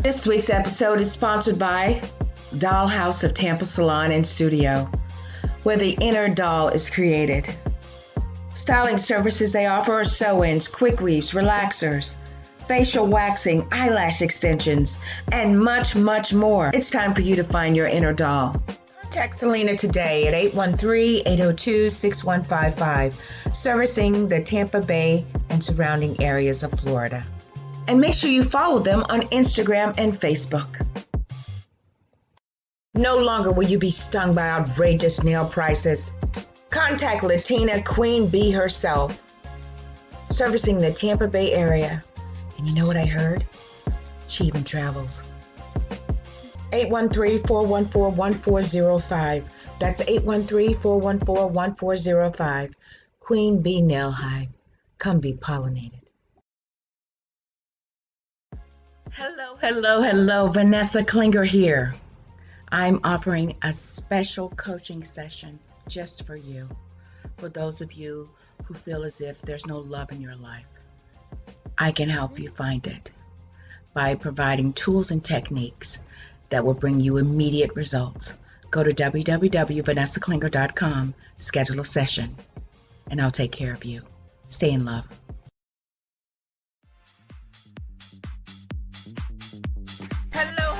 This week's episode is sponsored by Dollhouse of Tampa Salon and Studio, where the inner doll is created. Styling services they offer are sew-ins, quick weaves, relaxers, facial waxing, eyelash extensions, and much, much more. It's time for you to find your inner doll. Contact Selena today at 813-802-6155, servicing the Tampa Bay and surrounding areas of Florida. And make sure you follow them on Instagram and Facebook. No longer will you be stung by outrageous nail prices. Contact Latina Queen Bee herself, servicing the Tampa Bay area. And you know what I heard? She even travels. 813-414-1405. That's 813-414-1405. Queen Bee Nail Hive. Come be pollinated. Hello. Vanessa Klinger here. I'm offering a special coaching session just for you. For those of you who feel as if there's no love in your life, I can help you find it by providing tools and techniques that will bring you immediate results. Go to www.vanessaklinger.com, schedule a session, and I'll take care of you. Stay in love.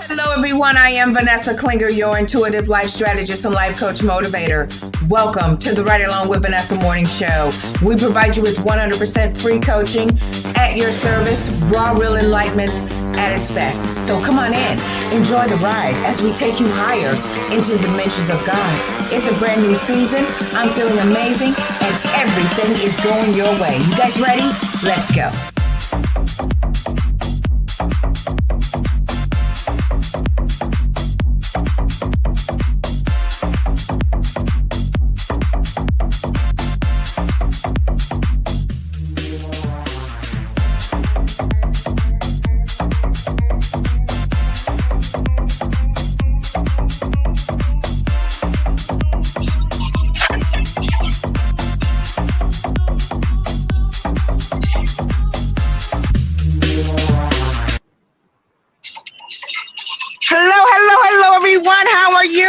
Hello, everyone. I am Vanessa Klinger, your intuitive life strategist and life coach motivator. Welcome to the Right Along with Vanessa morning show. We provide you with 100% free coaching at your service, raw, real enlightenment at its best. So come on in, enjoy the ride as we take you higher into the dimensions of God. It's a brand new season. I'm feeling amazing and everything is going your way. You guys ready? Let's go. Hello, everyone. How are you?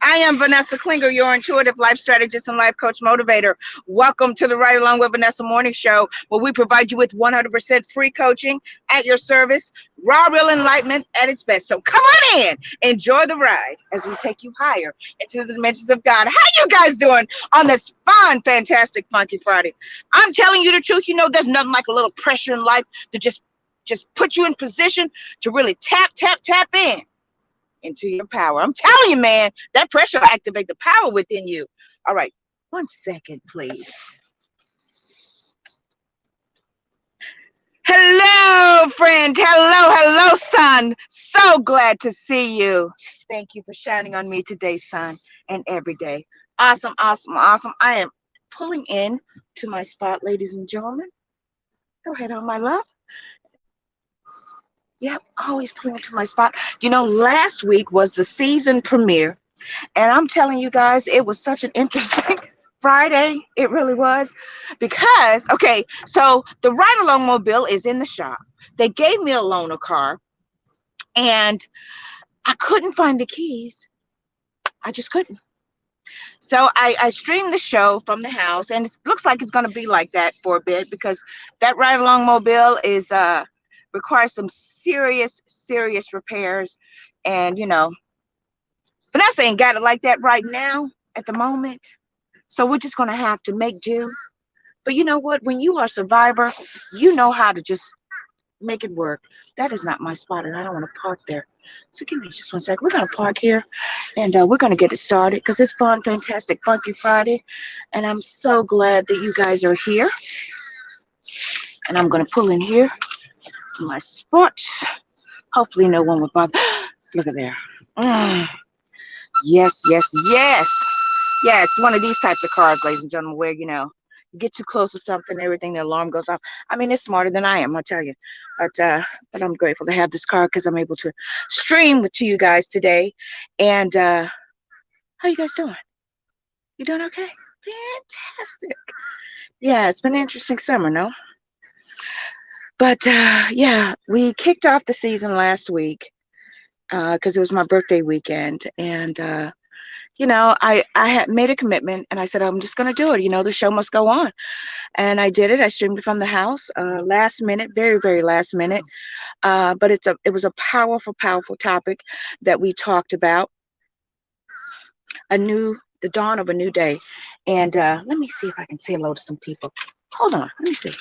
I am Vanessa Klinger, your intuitive life strategist and life coach motivator. Welcome to the Right Along with Vanessa morning show, where we provide you with 100% free coaching at your service, raw, real enlightenment at its best. So come on in, enjoy the ride as we take you higher into the dimensions of God. How you guys doing on this fun, fantastic, funky Friday? I'm telling you the truth. You know, there's nothing like a little pressure in life to just put you in position to really tap in into your power. I'm telling you, man, that pressure will activate the power within you. All right, 1 second, please. Hello, friend. Hello, son. So glad to see you. Thank you for shining on me today, son, and every day. Awesome. I am pulling in to my spot, ladies and gentlemen. Go ahead on, my love. Yep, always pulling into my spot. You know, last week was the season premiere, and I'm telling you guys, it was such an interesting Friday. It really was. Because, okay, so the Ride Along Mobile is in the shop. They gave me a loaner car, and I couldn't find the keys. I just couldn't. So I streamed the show from the house, and it looks like it's going to be like that for a bit, because that Ride Along Mobile is requires some serious repairs. And you know, Vanessa ain't got it like that right now at the moment, so we're just gonna have to make do. But you know what, when you are a survivor, you know how to just make it work. That is not my spot, and I don't want to park there, so give me just 1 second. We're gonna park here, and we're gonna get it started, because it's fun, fantastic, funky Friday, and I'm so glad that you guys are here. And I'm gonna pull in here to my spot. Hopefully no one will bother. Look at there. Yes. Yeah, it's one of these types of cars, ladies and gentlemen, where, you know, you get too close to something, everything, the alarm goes off. I mean, it's smarter than I am, I'll tell you. But I'm grateful to have this car, because I'm able to stream to you guys today. And how you guys doing? You doing okay? Fantastic. Yeah, it's been an interesting summer, no? But yeah, we kicked off the season last week because it was my birthday weekend. And, I had made a commitment and I said, I'm just going to do it. The show must go on. And I did it. I streamed it from the house last minute, very, very last minute. But it was a powerful, powerful topic that we talked about, the dawn of a new day. And let me see if I can say hello to some people. Hold on, let me see.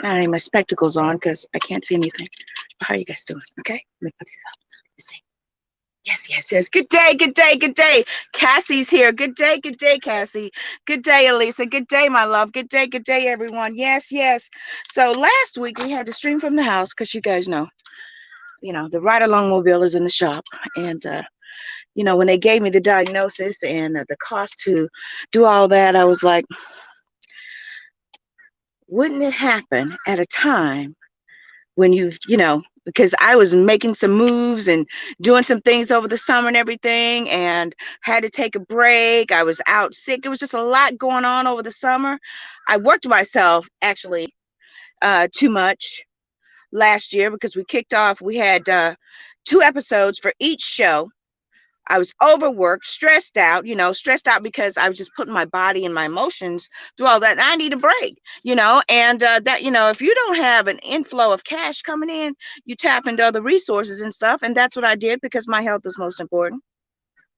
I need my spectacles on because I can't see anything. How are you guys doing? Okay, let me put these up. Let's see. Yes, yes, yes. Good day, good day, good day. Cassie's here. Good day, Cassie. Good day, Elisa. Good day, my love. Good day, everyone. Yes, yes. So last week we had to stream from the house because you guys know, the ride along mobile is in the shop. And, when they gave me the diagnosis and the cost to do all that, I was like, wouldn't it happen at a time when because I was making some moves and doing some things over the summer and everything and had to take a break. I was out sick. It was just a lot going on over the summer. I worked myself actually too much last year because we had 2 episodes for each show. I was overworked, stressed out because I was just putting my body and my emotions through all that. And I need a break, and if you don't have an inflow of cash coming in, you tap into other resources and stuff. And that's what I did because my health is most important,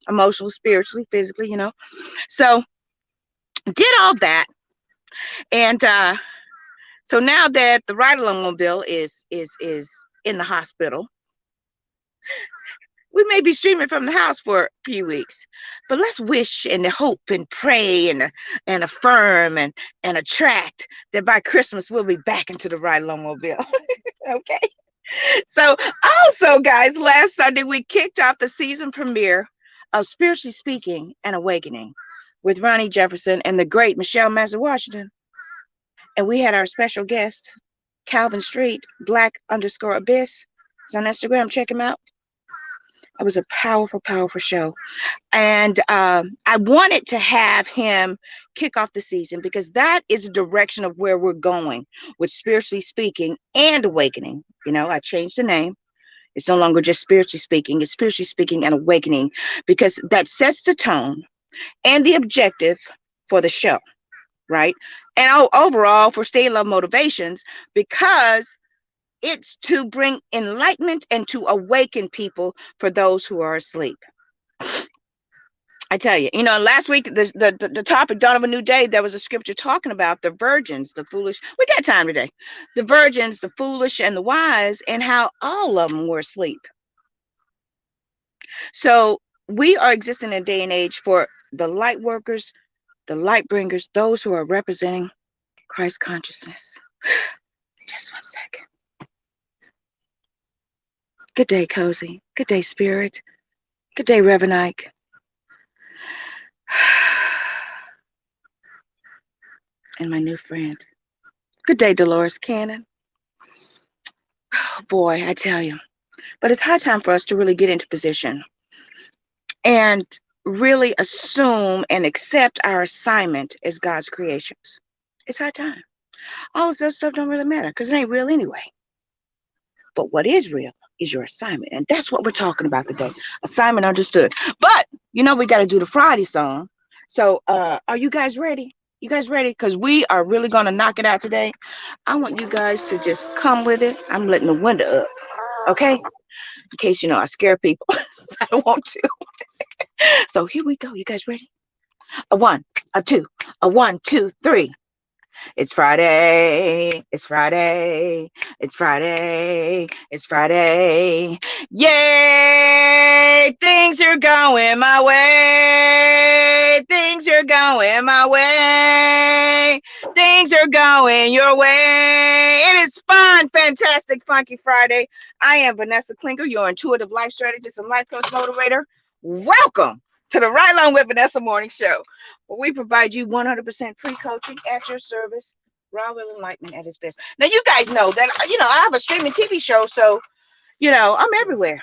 emotionally, spiritually, physically, So did all that. And so now that the ride along mobile is in the hospital, we may be streaming from the house for a few weeks, but let's wish and hope and pray and affirm and attract that by Christmas we'll be back into the ride along mobile. Okay. So also, guys, last Sunday we kicked off the season premiere of Spiritually Speaking and Awakening with Ronnie Jefferson and the great Michelle Massey Washington. And we had our special guest, Calvin Street, Black_Abyss. It's on Instagram. Check him out. It was a powerful, powerful show. And I wanted to have him kick off the season because that is the direction of where we're going with Spiritually Speaking and Awakening. I changed the name. It's no longer just Spiritually Speaking. It's Spiritually Speaking and Awakening because that sets the tone and the objective for the show, right? And overall for Stay in Love Motivations, because it's to bring enlightenment and to awaken people for those who are asleep. I tell you, last week, the topic, Dawn of a New Day, there was a scripture talking about the virgins, the foolish. We got time today. The virgins, the foolish, and the wise, and how all of them were asleep. So we are existing in a day and age for the light workers, the light bringers, those who are representing Christ consciousness. Just one second. Good day, Cozy. Good day, Spirit. Good day, Reverend Ike. And my new friend. Good day, Dolores Cannon. Oh, boy, I tell you. But it's high time for us to really get into position and really assume and accept our assignment as God's creations. It's high time. All this other stuff don't really matter because it ain't real anyway. But what is real is your assignment. And that's what we're talking about today. Assignment understood. But, we got to do the Friday song. So are you guys ready? You guys ready? Because we are really going to knock it out today. I want you guys to just come with it. I'm letting the window up. Okay? In case, I scare people. I don't want to. So here we go. You guys ready? A one, a two, a 1, 2, 3. It's Friday, it's Friday, it's Friday, it's Friday. Yay! Things are going my way. Things are going my way. Things are going your way. It is fun, fantastic, funky Friday. I am Vanessa Klinger, your intuitive life strategist and life coach motivator. Welcome to the Right Along with Vanessa Morning Show, where we provide you 100% free coaching at your service, raw will enlightenment at its best. Now, you guys know that, I have a streaming TV show, so, I'm everywhere.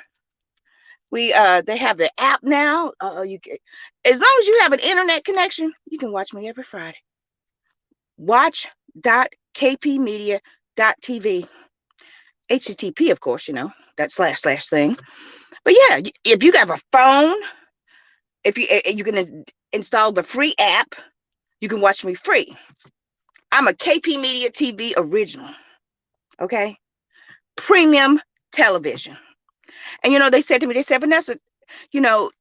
They have the app now. As long as you have an internet connection, you can watch me every Friday. Watch.kpmedia.tv. HTTP, of course, that slash thing. But yeah, if you have a phone, if you can install the free app, you can watch me free. I'm a KP Media TV original, okay? Premium television. And they said to me, Vanessa, you know,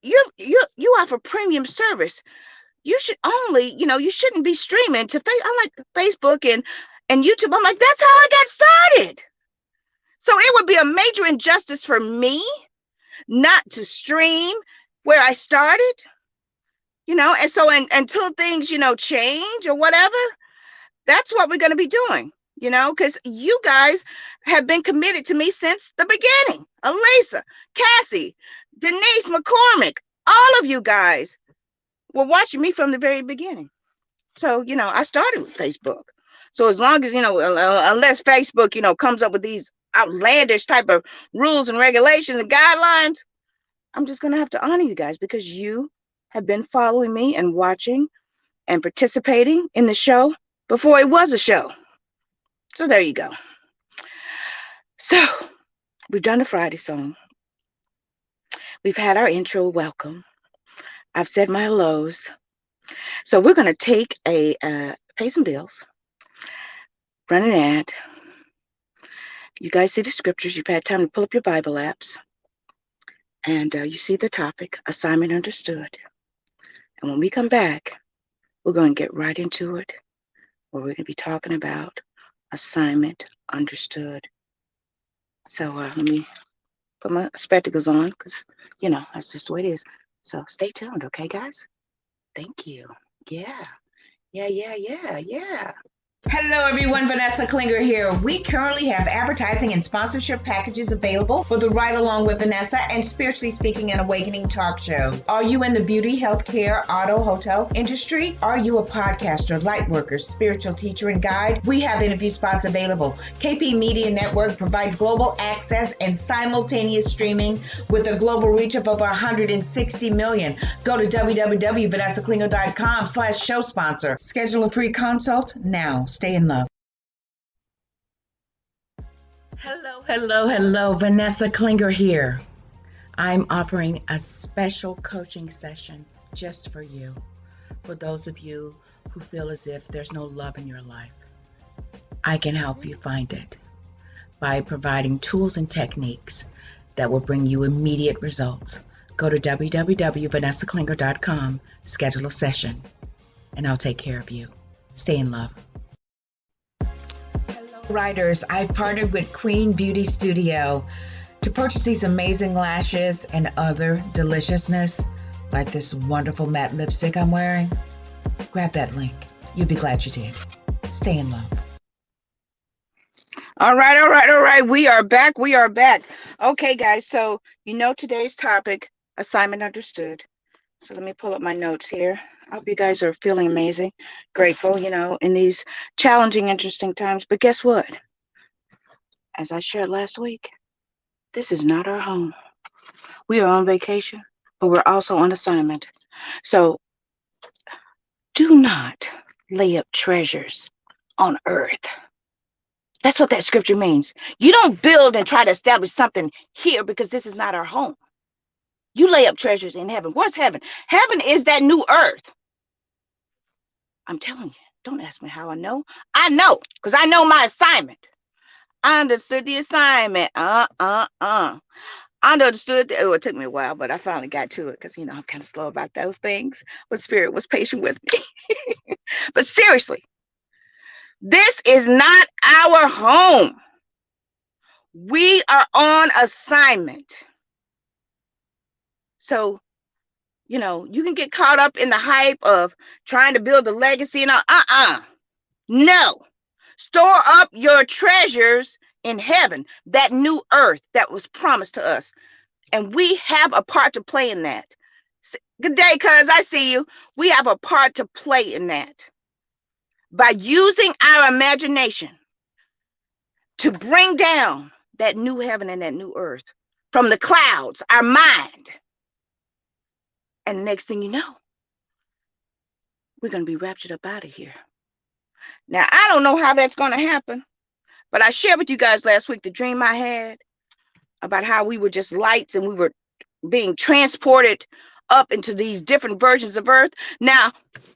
you offer premium service. You should only, you shouldn't be streaming to I'm like Facebook and YouTube. I'm like, that's how I got started. So it would be a major injustice for me not to stream where I started, and so until things, change or whatever, that's what we're going to be doing, because you guys have been committed to me since the beginning. Elisa, Cassie, Denise McCormick, all of you guys were watching me from the very beginning. So, I started with Facebook. So as long as, unless Facebook, comes up with these outlandish type of rules and regulations and guidelines, I'm just going to have to honor you guys because you have been following me and watching and participating in the show before it was a show. So there you go. So we've done the Friday song. We've had our intro welcome. I've said my hellos. So we're going to take pay some bills, run an ad. You guys see the scriptures. You've had time to pull up your Bible apps. And you see the topic, assignment understood. And when we come back, we're going to get right into it, where we're going to be talking about assignment understood. So let me put my spectacles on because, that's just the way it is. So stay tuned, okay, guys? Thank you. Yeah. Hello everyone, Vanessa Klinger here. We currently have advertising and sponsorship packages available for the Ride Along with Vanessa and Spiritually Speaking and Awakening talk shows. Are you in the beauty, healthcare, auto, hotel industry? Are you a podcaster, light worker, spiritual teacher, and guide? We have interview spots available. KP Media Network provides global access and simultaneous streaming with a global reach of over 160 million. Go to www.vanessaklinger.com/show sponsor. Schedule a free consult now. Stay in love. Hello. Vanessa Klinger here. I'm offering a special coaching session just for you. For those of you who feel as if there's no love in your life, I can help you find it by providing tools and techniques that will bring you immediate results. Go to www.vanessaklinger.com, schedule a session, and I'll take care of you. Stay in love. Writers, I've partnered with Queen Beauty Studio to purchase these amazing lashes and other deliciousness, like this wonderful matte lipstick I'm wearing. Grab that link. You'll be glad you did. Stay in love. All right. We are back. Okay, guys. So, today's topic, assignment understood. So let me pull up my notes here. I hope you guys are feeling amazing, grateful, in these challenging, interesting times. But guess what? As I shared last week, this is not our home. We are on vacation, but we're also on assignment. So do not lay up treasures on earth. That's what that scripture means. You don't build and try to establish something here because this is not our home. You lay up treasures in heaven. What's heaven? Heaven is that new earth. I'm telling you, don't ask me how I know. I know, because I know my assignment. I understood the assignment. I understood. It took me a while, but I finally got to it because, I'm kind of slow about those things. But Spirit was patient with me. But seriously, this is not our home. We are on assignment. So, you can get caught up in the hype of trying to build a legacy and no. Store up your treasures in heaven, that new earth that was promised to us. And we have a part to play in that. Good day, cuz I see you. We have a part to play in that. By using our imagination to bring down that new heaven and that new earth from the clouds, our mind. And the next thing you know, we're going to be raptured up out of here. Now, I don't know how that's going to happen. But I shared with you guys last week the dream I had about how we were just lights and we were being transported up into these different versions of Earth. Now,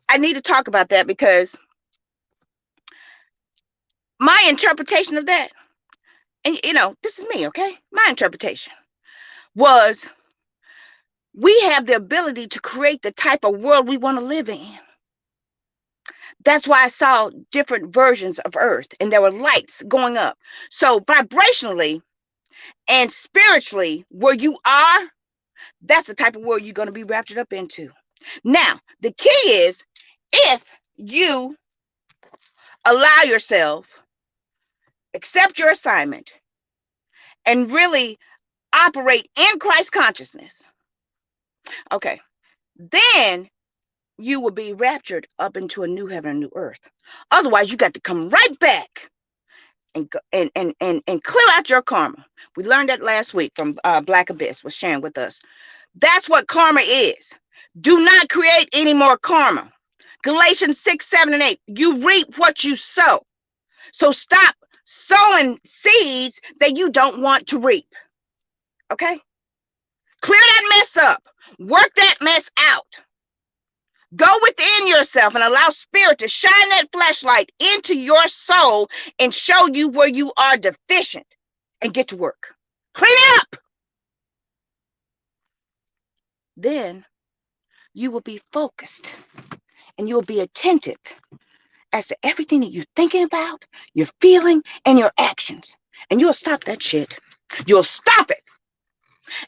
I need to talk about that because my interpretation of that, and this is me, okay? My interpretation was we have the ability to create the type of world we want to live in. That's why I saw different versions of Earth and there were lights going up. So, vibrationally and spiritually, where you are, that's the type of world you're going to be raptured up into. Now, the key is if you allow yourself, accept your assignment, and really operate in Christ consciousness, okay, then you will be raptured up into a new heaven and new earth. Otherwise, you got to come right back and clear out your karma. We learned that last week from Black Abyss was sharing with us. That's what karma is. Do not create any more karma. Galatians 6, 7, and 8. You reap what you sow. So stop sowing seeds that you don't want to reap. Okay? Clear that mess up. Work that mess out. Go within yourself and allow spirit to shine that flashlight into your soul and show you where you are deficient and get to work. Clean it up. Then you will be focused and you'll be attentive as to everything that you're thinking about, you're feeling, and your actions. And you'll stop that shit. You'll stop it.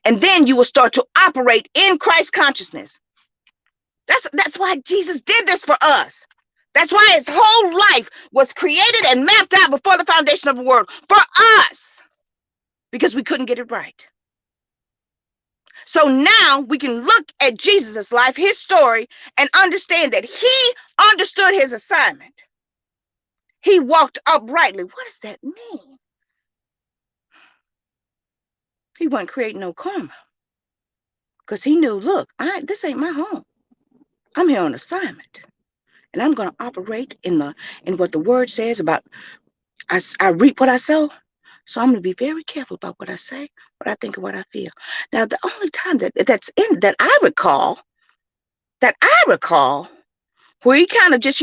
And then you will start to operate in Christ consciousness. That's why Jesus did this for us. That's why his whole life was created and mapped out before the foundation of the world for us, because we couldn't get it right. So now we can look at Jesus' life, his story, and understand that he understood his assignment. He walked uprightly. What does that mean? He wasn't creating no karma because he knew, look, this ain't my home. I'm here on assignment. And I'm going to operate in what the word says about I reap what I sow. So I'm going to be very careful about what I say, what I think, and what I feel. Now, the only time that I recall, where he kind of just,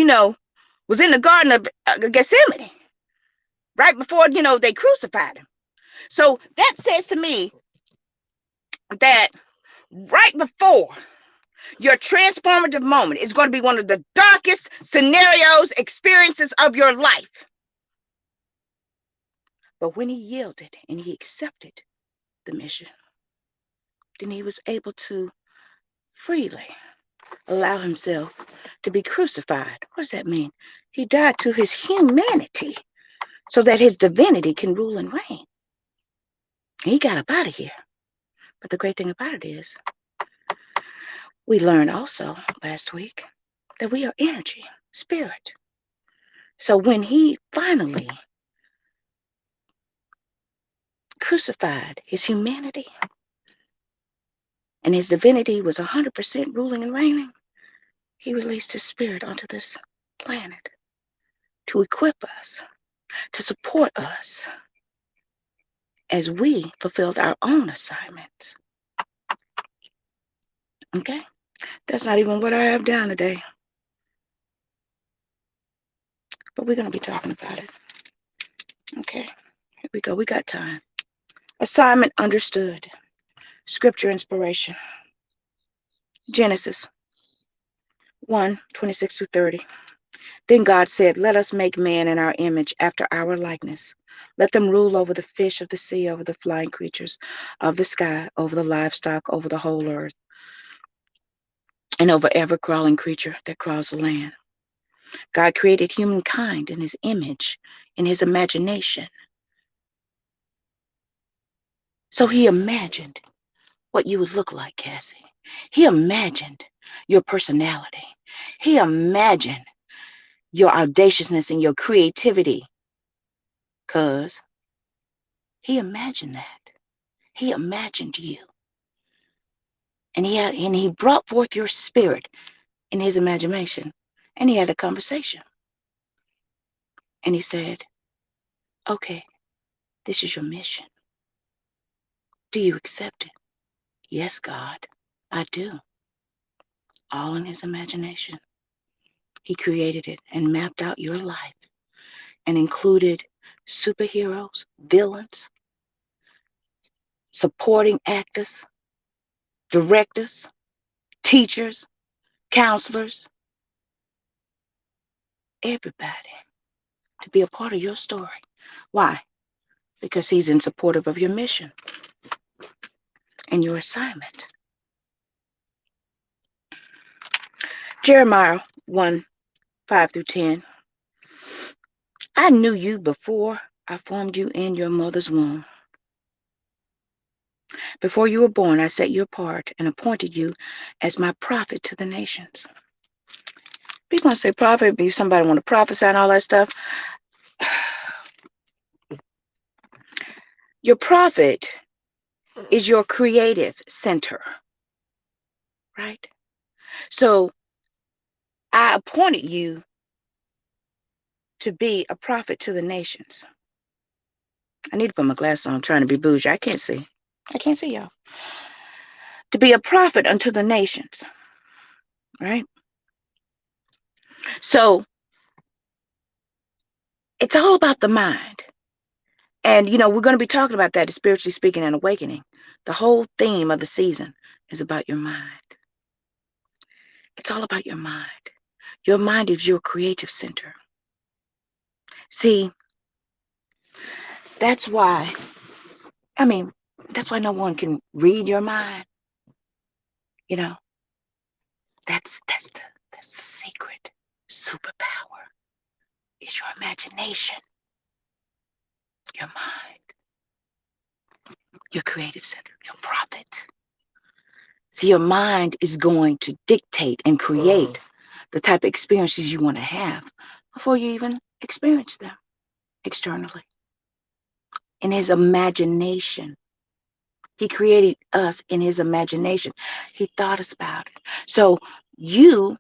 was in the Garden of Gethsemane, right before, they crucified him. So that says to me that right before your transformative moment is going to be one of the darkest scenarios, experiences of your life. But when he yielded and he accepted the mission, then he was able to freely allow himself to be crucified. What does that mean? He died to his humanity so that his divinity can rule and reign. He got up out of here. But the great thing about it is, we learned also last week that we are energy, spirit. So when he finally crucified his humanity and his divinity was 100% ruling and reigning, he released his spirit onto this planet to equip us, to support us as we fulfilled our own assignments. Okay? That's not even what I have down today. But we're going to be talking about it. Okay, here we go. We got time. Assignment understood. Scripture inspiration. Genesis 1:26-30. Then God said, let us make man in our image after our likeness. Let them rule over the fish of the sea, over the flying creatures of the sky, over the livestock, over the whole earth, and over every crawling creature that crawls the land. God created humankind in his image, in his imagination. So he imagined what you would look like, Cassie. He imagined your personality. He imagined your audaciousness and your creativity. Because he imagined that. He imagined you. And he brought forth your spirit in his imagination. And he had a conversation. And he said, Okay, this is your mission. Do you accept it? Yes, God, I do. All in his imagination. He created it and mapped out your life and included superheroes, villains, supporting actors, directors, teachers, counselors, everybody to be a part of your story. Why? Because he's in supportive of your mission and your assignment. Jeremiah 1 5 through 10. I knew you before I formed you in your mother's womb. Before you were born, I set you apart and appointed you as my prophet to the nations. People want to say prophet, be somebody want to prophesy and all that stuff. Your prophet is your creative center, right? So I appointed you to be a prophet to the nations. I need to put my glasses on. I'm trying to be bougie. I can't see. I can't see y'all. To be a prophet unto the nations, right? So it's all about the mind. And, we're going to be talking about that, spiritually speaking and awakening. The whole theme of the season is about your mind. It's all about your mind. Your mind is your creative center. See, that's why, I mean, that's why no one can read your mind. You know, that's the secret superpower is your imagination, your mind, your creative center, your prophet. See, your mind is going to dictate and create the type of experiences you want to have before you even experience them externally. In his imagination, he created us in his imagination. He thought us about it. So you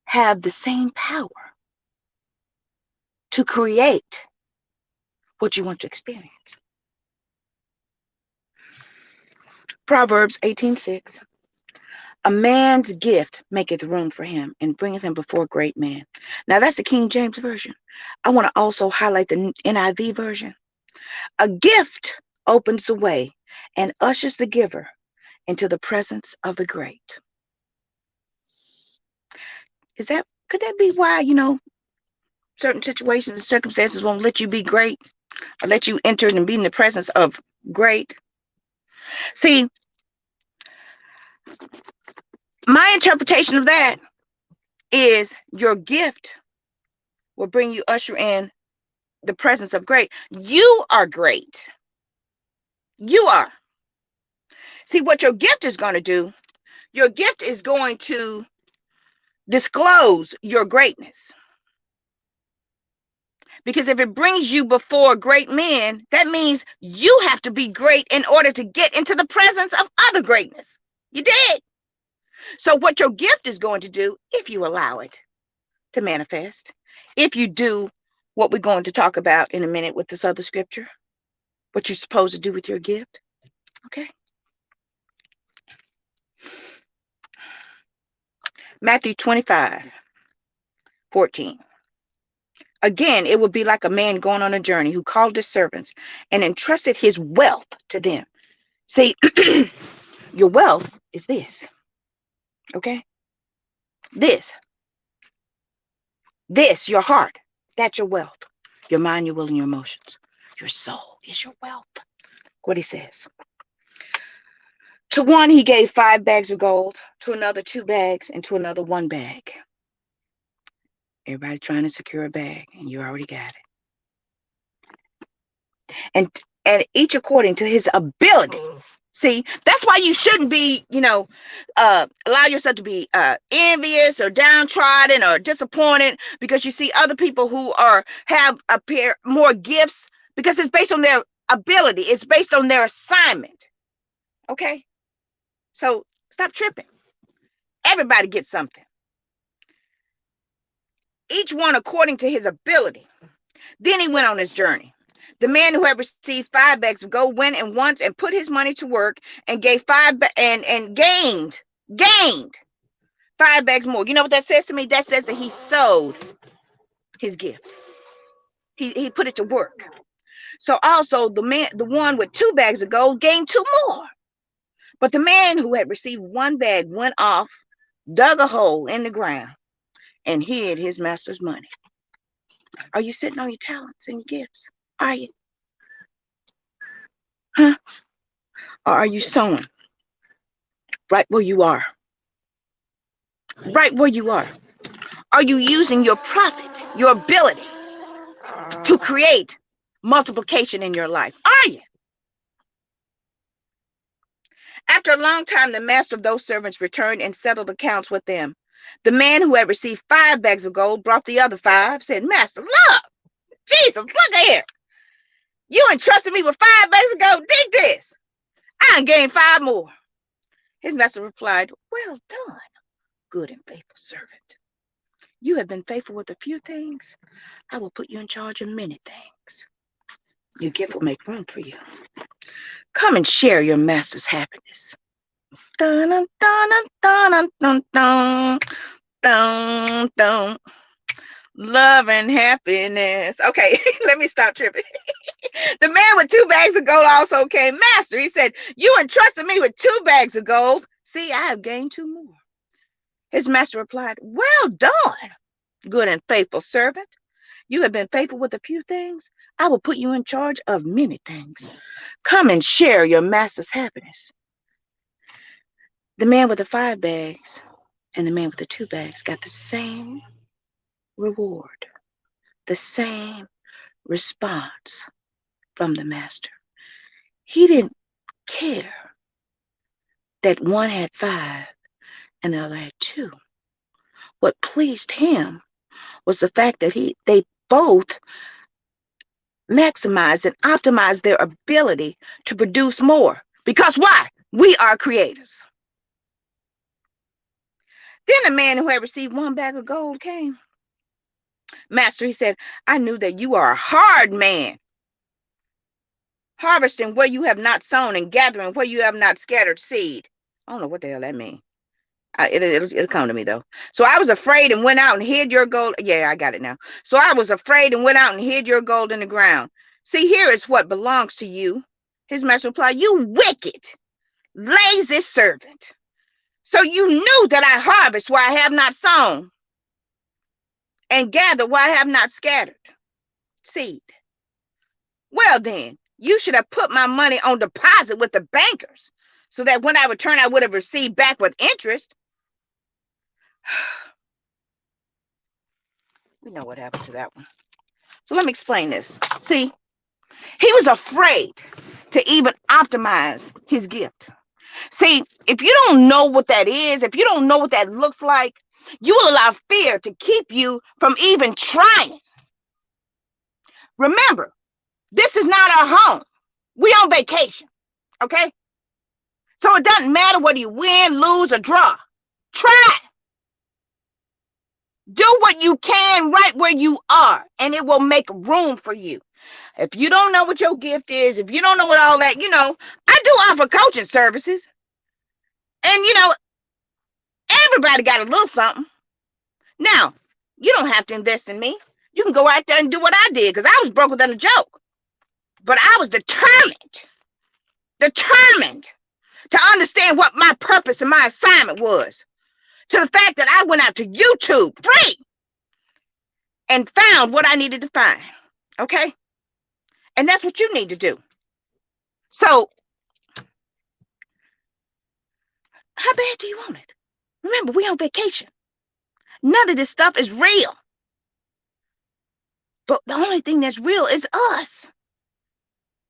have the same power to create what you want to experience. Proverbs 18:6. A man's gift maketh room for him and bringeth him before great men. Now that's the King James Version. I want to also highlight the NIV version. A gift opens the way and ushers the giver into the presence of the great. Could that be why, certain situations and circumstances won't let you be great or let you enter and be in the presence of great? See, my interpretation of that is your gift will bring you usher in the presence of great. You are great. You are. See, what your gift is going to do, your gift is going to disclose your greatness. Because if it brings you before great men, that means you have to be great in order to get into the presence of other greatness. You did. So what your gift is going to do, if you allow it to manifest, if you do what we're going to talk about in a minute with this other scripture, what you're supposed to do with your gift, okay? Matthew 25:14. Again, it would be like a man going on a journey who called his servants and entrusted his wealth to them. See, your wealth is this, okay? This, your heart, that's your wealth. Your mind, your will, and your emotions. Your soul is your wealth. What he says. To one, he gave 5 bags of gold, to another 2 bags, and to another 1 bag. Everybody trying to secure a bag, and you already got it. And each according to his ability. See, that's why you shouldn't be, allow yourself to be envious or downtrodden or disappointed because you see other people who have appear more gifts because it's based on their ability. It's based on their assignment. Okay? So stop tripping. Everybody gets something. Each one according to his ability. Then he went on his journey. The man who had received 5 bags of gold went and once and put his money to work and gave and gained 5 bags more. You know what that says to me? That says that he sold his gift. He put it to work. So also the one with 2 bags of gold gained 2 more. But the man who had received 1 bag went off, dug a hole in the ground, and hid his master's money. Are you sitting on your talents and your gifts? Are you? Huh? Or are you sowing right where you are? Right where you are. Are you using your profit, your ability to create multiplication in your life? Are you? After a long time, the master of those servants returned and settled accounts with them. The man who had received 5 bags of gold brought the other 5, said, Master, look, Jesus, look here. You entrusted me with 5 bags of gold. Dig this. I gained 5 more. His master replied, well done, good and faithful servant. You have been faithful with a few things. I will put you in charge of many things. Your gift will make room for you. Come and share your master's happiness. Dun, dun, dun, dun, dun, dun, dun, dun. Love and happiness. Okay, let me stop tripping. The man with 2 bags of gold also came. Master, he said, you entrusted me with 2 bags of gold. See, I have gained 2 more. His master replied, well done, good and faithful servant. You have been faithful with a few things. I will put you in charge of many things. Come and share your master's happiness. The man with the 5 bags and the man with the 2 bags got the same reward, the same response from the master. He didn't care that one had 5 and the other had 2. What pleased him was the fact that they both maximized and optimized their ability to produce more. Because why? We are creators. Then the man who had received 1 bag of gold came. Master, he said, I knew that you are a hard man, harvesting where you have not sown and gathering where you have not scattered seed. I don't know what the hell that means. It'll come to me though. So I was afraid and went out and hid your gold. Yeah, I got it now. So I was afraid and went out and hid your gold in the ground. See, here is what belongs to you. His master replied, you wicked, lazy servant. So you knew that I harvest where I have not sown and gather where I have not scattered seed. Well then, you should have put my money on deposit with the bankers so that when I return, I would have received back with interest. We know what happened to that one. So let me explain this. See, he was afraid to even optimize his gift. See, if you don't know what that is, if you don't know what that looks like, you will allow fear to keep you from even trying. Remember, this is not our home. We on vacation, okay? So it doesn't matter whether you win, lose, or draw. Try. Do what you can right where you are, and it will make room for you. If you don't know what your gift is, if you don't know what all that, I do offer coaching services. And, everybody got a little something. Now, you don't have to invest in me. You can go out there and do what I did because I was broker than a joke. But I was determined to understand what my purpose and my assignment was. To the fact that I went out to YouTube free and found what I needed to find. Okay? And that's what you need to do. So, how bad do you want it? Remember, we on vacation. None of this stuff is real. But the only thing that's real is us.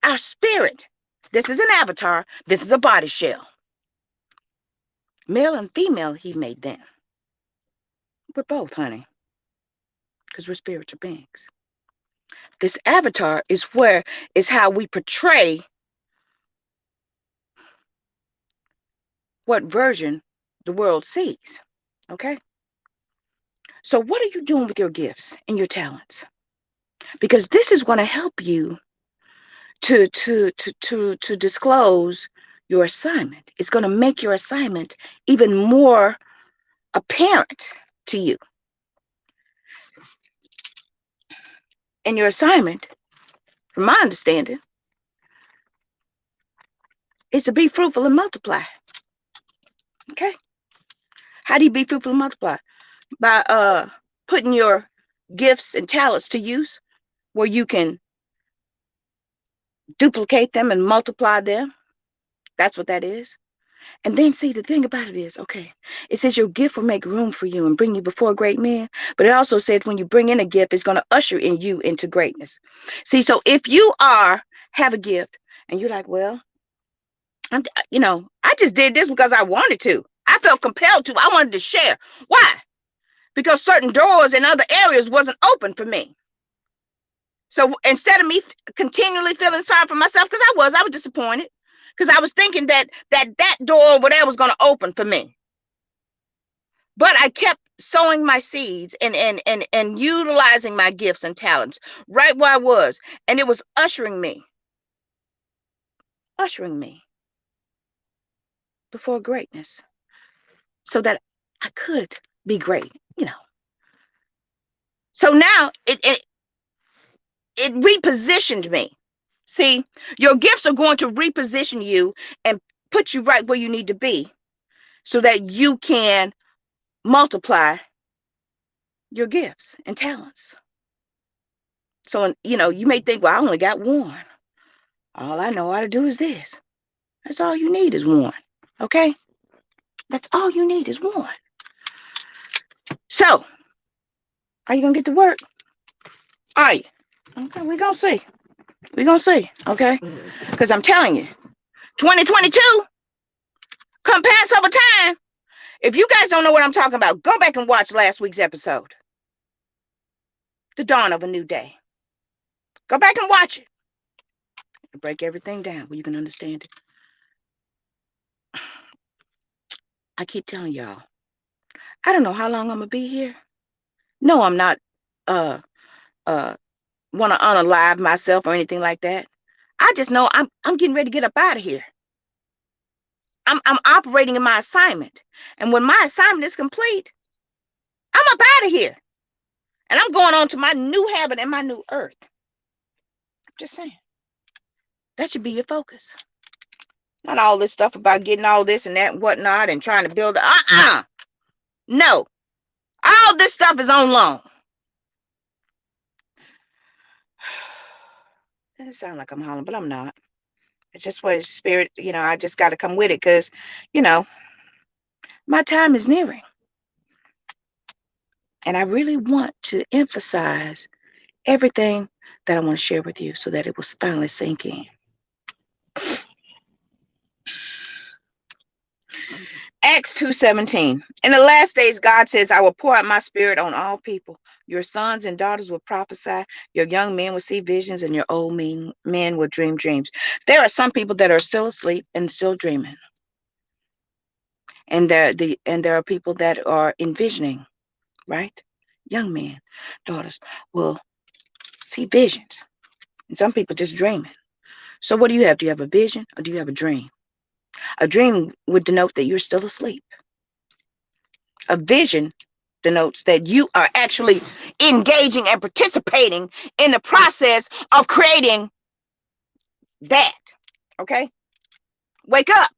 Our spirit. This is an avatar. This is a body shell. Male and female, he made them. We're both, honey. Because we're spiritual beings. This avatar is how we portray what version the world sees. Okay? So what are you doing with your gifts and your talents? Because this is going to help you to disclose your assignment. It's going to make your assignment even more apparent to you. And your assignment, from my understanding, is to be fruitful and multiply. Okay? How do you be fruitful and multiply? By putting your gifts and talents to use where you can duplicate them and multiply them. That's what that is. And then see, the thing about it is, okay, it says your gift will make room for you and bring you before great men. But it also said when you bring in a gift, it's going to usher in you into greatness. See, so if you have a gift and you're like, well, I just did this because I wanted to. I felt compelled to. I wanted to share. Why? Because certain doors in other areas wasn't open for me. So instead of me continually feeling sorry for myself, because I was disappointed, because I was thinking that door over there was going to open for me. But I kept sowing my seeds and utilizing my gifts and talents right where I was, and it was ushering me before greatness, so that I could be great. So now it repositioned me. See, your gifts are going to reposition you and put you right where you need to be so that you can multiply your gifts and talents. So, you may think, well, I only got one. All I know how to do is this. That's all you need is one. Okay? That's all you need is one. So, are you going to get to work? Are you? Okay, we're going to see. We're going to see. Okay? Because I'm telling you, 2022, come pass over time. If you guys don't know what I'm talking about, go back and watch last week's episode, The Dawn of a New Day. Go back and watch it. Break everything down where you can understand it. I keep telling y'all, I don't know how long I'm going to be here. No, I'm not uh uh want to unalive myself or anything like that. I just know I'm getting ready to get up out of here. I'm operating in my assignment. And when my assignment is complete, I'm up out of here. And I'm going on to my new heaven and my new earth. Just saying. That should be your focus. Not all this stuff about getting all this and that and whatnot and trying to build. No. All this stuff is on loan. It sounds like I'm hollering, but I'm not. It's just what spirit, I just got to come with it because, my time is nearing. And I really want to emphasize everything that I want to share with you so that it will finally sink in. Acts 2:17. In the last days, God says, I will pour out my spirit on all people. Your sons and daughters will prophesy. Your young men will see visions, and your old men will dream dreams. There are some people that are still asleep and still dreaming. And there are people that are envisioning, right? Young men, daughters will see visions. And some people just dreaming. So what do you have? Do you have a vision or do you have a dream? A dream would denote that you're still asleep. A vision denotes that you are actually engaging and participating in the process of creating that. Okay? Wake up.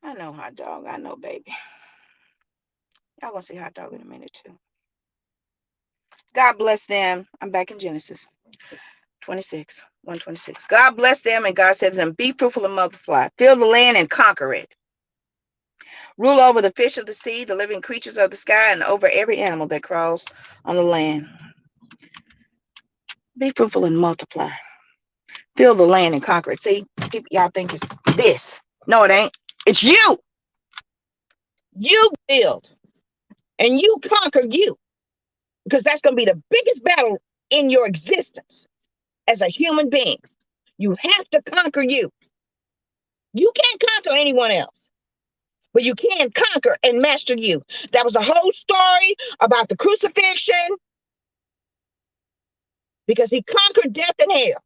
I know, hot dog. I know, baby. Y'all gonna see hot dog in a minute too. God bless them. I'm back in Genesis 26, 126. God bless them, and God said to them, be fruitful and multiply. Fill the land and conquer it. Rule over the fish of the sea, the living creatures of the sky, and over every animal that crawls on the land. Be fruitful and multiply. Fill the land and conquer it. See, y'all think it's this. No, it ain't. It's you. You build and you conquer you, because that's going to be the biggest battle in your existence as a human being. You have to conquer you. You can't conquer anyone else, but you can conquer and master you. That was a whole story about the crucifixion because he conquered death and hell.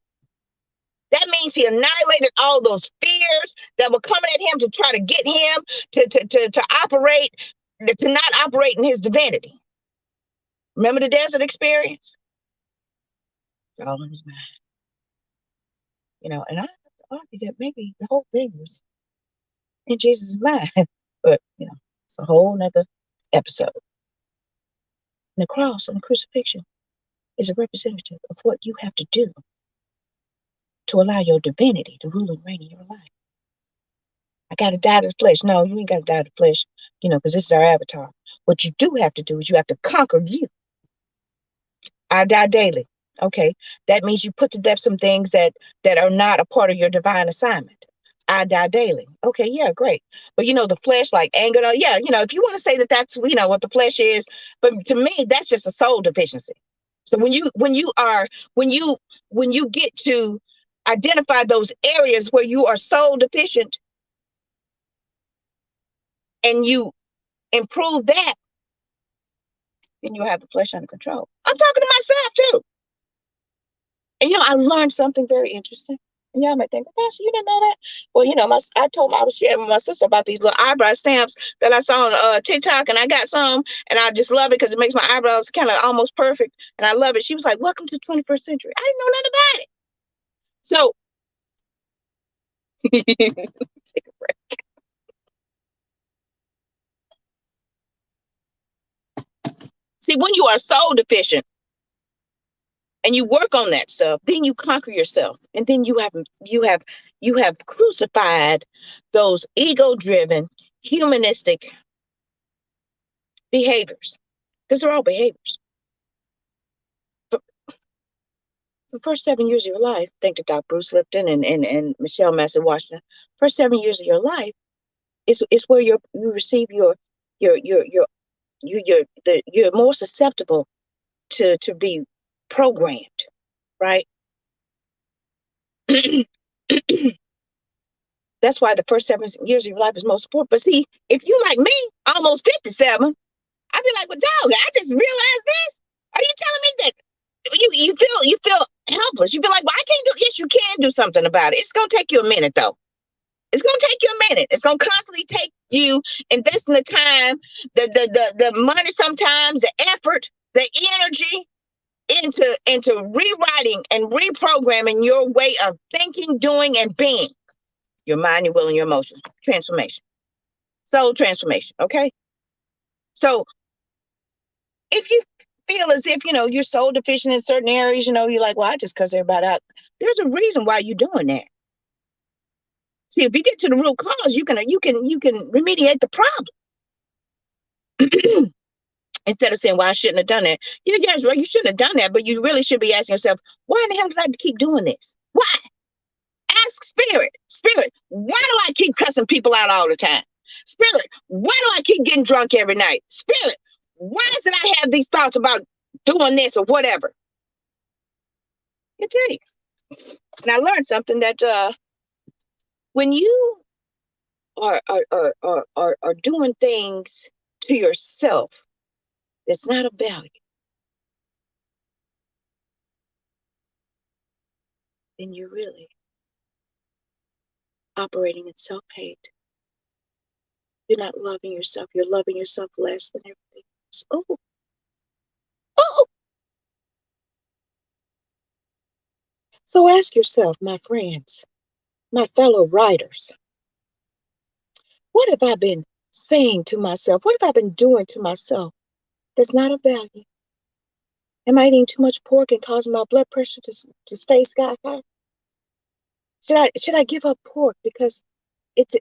That means he annihilated all those fears that were coming at him to try to get him to operate, to not operate in his divinity. Remember the desert experience? It's all in his mind. And I argue that maybe the whole thing was in Jesus' mind. But, it's a whole nother episode. And the cross and the crucifixion is a representative of what you have to do to allow your divinity to rule and reign in your life. I got to die to the flesh. No, you ain't got to die to the flesh, because this is our avatar. What you do have to do is you have to conquer you. I die daily. Okay. That means you put to death some things that are not a part of your divine assignment. I die daily. Okay. Yeah, great. But the flesh, like anger, yeah, if you want to say that that's, what the flesh is, but to me, that's just a soul deficiency. So when you get to identify those areas where you are soul deficient and you improve that, then you'll have the flesh under control. I'm talking to myself too. And I learned something very interesting. And y'all might think, Vanessa, you didn't know that? Well, I was sharing with my sister about these little eyebrow stamps that I saw on TikTok, and I got some, and I just love it because it makes my eyebrows kind of almost perfect, and I love it. She was like, "Welcome to the 21st century." I didn't know nothing about it. So, take a break. See, when you are soul deficient and you work on that stuff, then you conquer yourself, and then you have crucified those ego-driven, humanistic behaviors, because they're all behaviors. But the first 7 years of your life, thank to Dr. Bruce Lipton and Michelle Massey Washington, first 7 years of your life is where you receive you're more susceptible to be programmed, right? That's why the first 7 years of your life is most important. But see, if you like me, almost 57, I'd be like, well, dog, I just realized this. Are you telling me that you feel helpless? You feel like, well, I can't do. Yes, you can do something about it. It's gonna take you a minute, though. It's gonna take you a minute. It's gonna constantly take you investing the time, the money, sometimes the effort, the energy into rewriting and reprogramming your way of thinking, doing, and being. Your mind, your will, and your emotions. Transformation. Soul transformation. Okay. So if you feel as if you're soul deficient in certain areas, you're like, well, I just cuss everybody out. There's a reason why you're doing that. See, if you get to the root cause, you can remediate the problem. Instead of saying, well, I shouldn't have done that. Yes, well, you shouldn't have done that, but you really should be asking yourself, why in the hell did I keep doing this? Why? Ask spirit, why do I keep cussing people out all the time? Spirit, why do I keep getting drunk every night? Spirit, why is it I have these thoughts about doing this or whatever? I tell you. And I learned something that when you are doing things to yourself that's not of value, then you're really operating in self-hate. You're not loving yourself. You're loving yourself less than everything else. Oh, oh. So ask yourself, my friends, my fellow writers, what have I been saying to myself? What have I been doing to myself that's not of value? Am I eating too much pork and causing my blood pressure to stay sky high? Should I give up pork because it's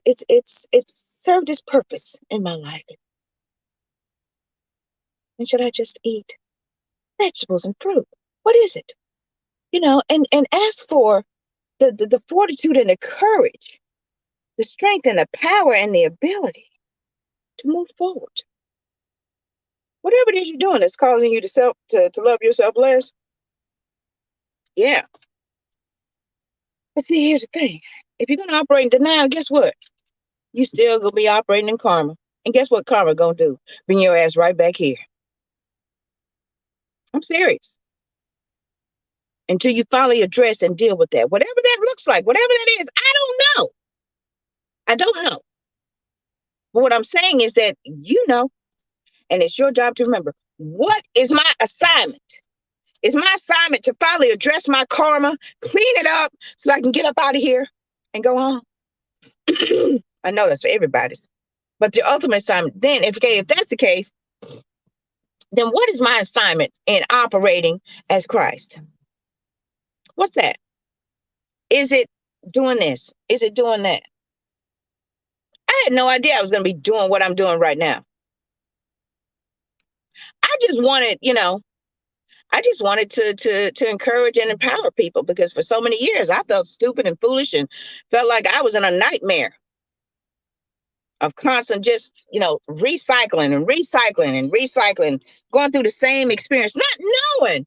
served its purpose in my life? And should I just eat vegetables and fruit? What is it? And ask for the fortitude and the courage, the strength and the power and the ability to move forward. Whatever it is you're doing that's causing you to love yourself less. Yeah. But see, here's the thing. If you're going to operate in denial, guess what? You still gonna be operating in karma. And guess what karma gonna do? Bring your ass right back here. I'm serious. Until you finally address and deal with that. Whatever that looks like, whatever that is, I don't know. I don't know. But what I'm saying is that you know, and it's your job to remember, what is my assignment? It's my assignment to finally address my karma, clean it up so I can get up out of here and go home. I know that's for everybody's. But the ultimate assignment, then, if that's the case, then what is my assignment in operating as Christ? What's that? Is it doing this? Is it doing that? I had no idea I was going to be doing what I'm doing right now. I just wanted, I just wanted to encourage and empower people because for so many years I felt stupid and foolish and felt like I was in a nightmare of constant just, recycling and recycling and recycling, going through the same experience, not knowing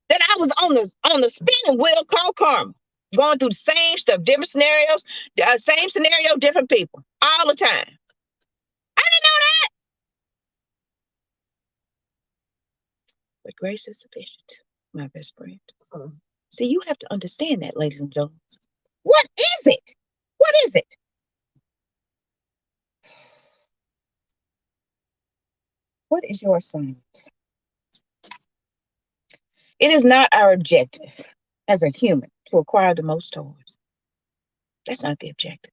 that I was on the spinning wheel called karma, going through the same stuff, different scenarios, same scenario, different people, all the time. I didn't know that. But grace is sufficient, my best friend. See, you have to understand that, ladies and gentlemen. What is it? What is it? What is your assignment? It is not our objective as a human to acquire the most toys. That's not the objective.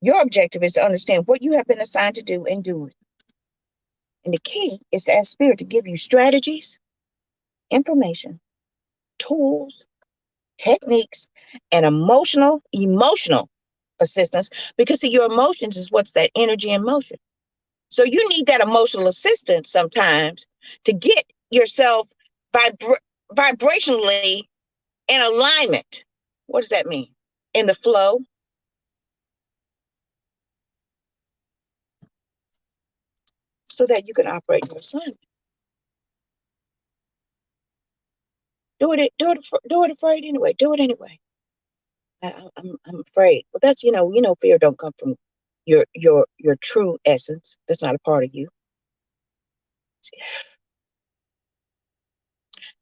Your objective is to understand what you have been assigned to do and do it. And the key is to ask Spirit to give you strategies, information, tools, techniques, and emotional assistance. Because see, your emotions is what's that energy in motion. So you need that emotional assistance sometimes to get yourself vibrationally in alignment. What does that mean? In the flow. So that you can operate your assignment. Do it afraid anyway. Do it anyway. I'm afraid. But that's fear don't come from your true essence. That's not a part of you.